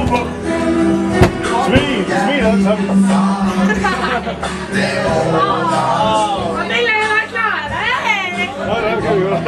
super. Smil alle sammen. Det lader jeg klart. Nej, det kan vi godt.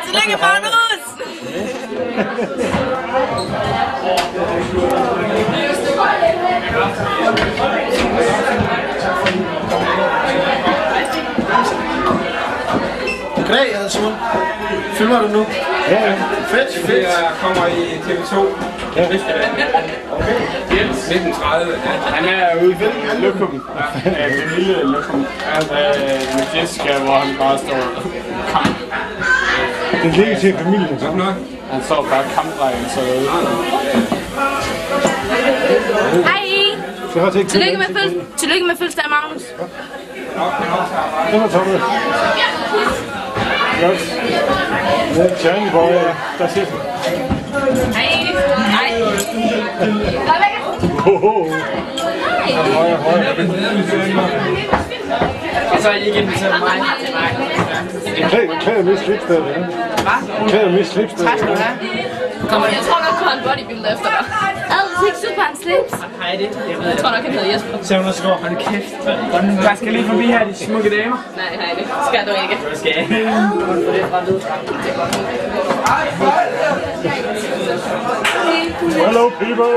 Tillykke, Magnus! Goddag, jeg hedder Simon. Filmer du nu? Ja. Fedt. Jeg kommer i TV2. Ja. Okay. Jens 1930. Han er ude i Løkkum. Ja, den lille Løkkum. Med Jessica, hvor han bare står kamp. Det ligger til familien. Han står bare kampdrengen, så Hej! Tillykke med fødselsdag, Magnus. Det var Thomas. Godt. Det er Tjerni Boy, der siger sådan. Hej! Hej! og så er I ikke inviteret mig til mig. Klæder mest slipsted, ja. Hvad? Klæder mest slipsted. Tak skal du have. Jeg tror nok, du har en bodybuilder efter dig. Hvis ikke super en slips. Hej, det. Jeg tror nok, han hedder Jesper. Så hun også går, hold kæft. Jeg skal lige forbi her, de smukke damer. Nej, hej det. Skal du ikke. Skal jeg? Hello people.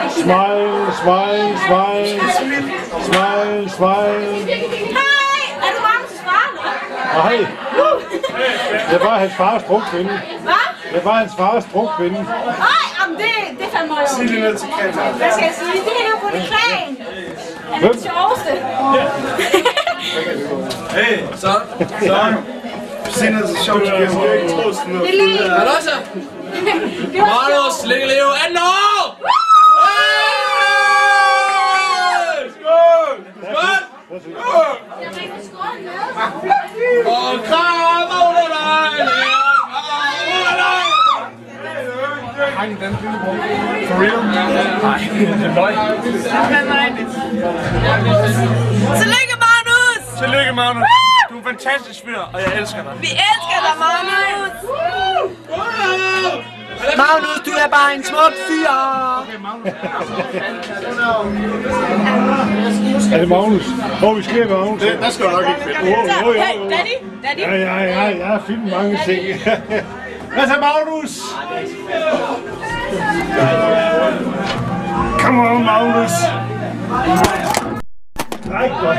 Smile, smile, smile. Smile, smile. Hej! Er du Magnus' far? Hej. Det var hans fars drukvinde. Hvad? Det var hans fars drukvinde. Nej, jamen det fandt mig jo. Sig det ned til kameraet. Hvad skal jeg sige? Det hænger på din plan. Er det det sjoveste? Hey, så. Sig ned til sjovt. Jeg skal ikke tro sådan noget. Det er lige. Hallo så. Magnus, længe leve. 18 år! Skål! Skål! Og kram over dig! For real? Nej, det er løgn. Tillykke, Magnus! Tillykke, Magnus. Du er en fantastisk fyr, og jeg elsker dig. Vi elsker dig, Magnus! Magnus, du er bare en smuk fyr! Er det Magnus? Vi skal med Magnus. Der skal du nok ikke finde. Hey, Daddy! Jeg har filmet mange ting. Hvad så, Magnus? Come on, Magnus. Nej, godt.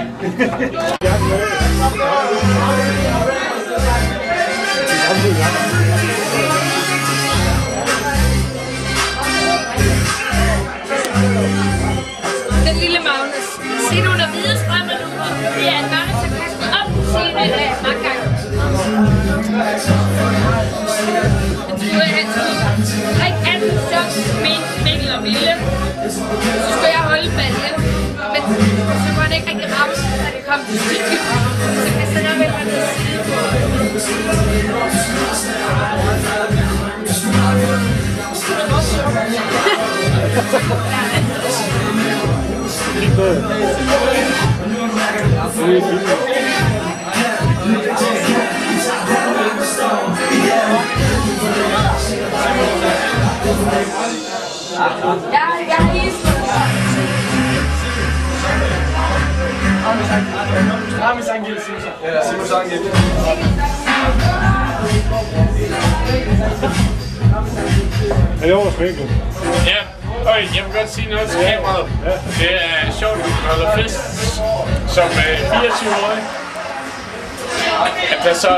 Den lille Magnus. Se nu, der hvide strømmer nu på. Det er en Magnus, der kaster op på scenen i dag. Mange gange. Du er hans ikke anden stop med Mikkel og Ville. Så skulle jeg holde baljen. Men så kunne han ikke rigtig ramme, da det kom til stykket. Så kaster jeg vel til side. Det er fint. Jeg har lige Simons Angel. Er det over sminket? Ja, og jeg vil godt sige noget til kameraet. Det er sjovt, at man holder fest som 24-årig. At der så er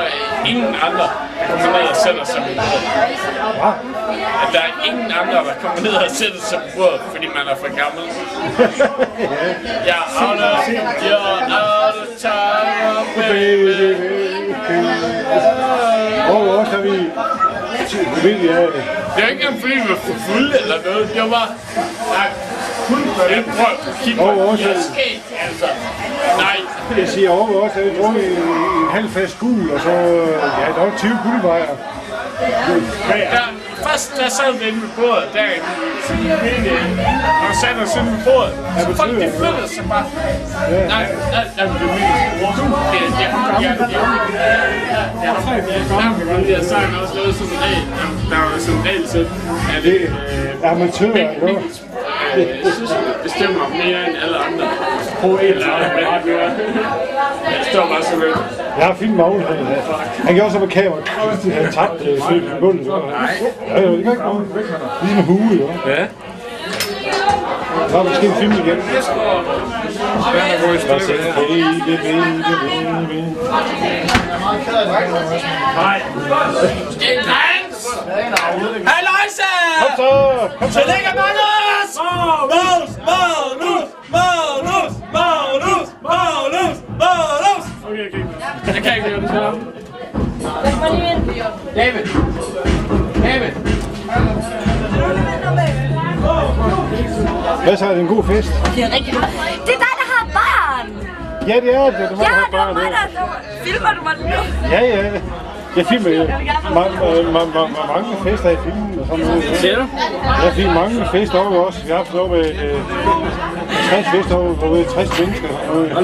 ingen andre, der kommer ned og sætter sig på bordet. At der er ingen andre, der kommer ned og sætter sig på bordet, fordi man er for gammel. You're out of time, baby. Og også har vi familie af det. Det er ikke engang fordi, vi var for fulde eller noget. Det var bare... Nej, kun for det. Prøv at kigge på det. Det er sket, altså. Nej. Jeg siger over også, at vi drukket en halv fast gul, og så der var 20 guldbejer. Først der sad vi inde ved bordet derinde, og satte os inde ved bordet. Så folk de flyttede sig bare. Nej, det er min. Jeg sang også lavet sådan en regel. Der var sådan en regel til, at det amatører, ikke? Jeg synes, at bestemmer mere end alle andre. Jeg står bare så lidt. Jeg har filmet Magne her. Han gjorde så med kamera. Han tabte svøb i gulvet. Ja, det kan ikke noget. Ligesom hue, jo. Ja. Så har vi måske en film igen. Nej. Hej Løjse! Kom så! Kom så! Tillykke Magnus! Magnus! Okay. Jeg kan ikke lide det så. David! Hvad så? Er det en god fest? Det er rigtig godt. Det er dig, der har barn! Ja, det er det. Ja, det var mig, der filmer du mig nu. Ja. Jeg filmer jo mange fester i filmen og sådan noget. Ser du? Jeg filmer mange fester over også. Vi har haft over med 60 fester over med 60 mennesker.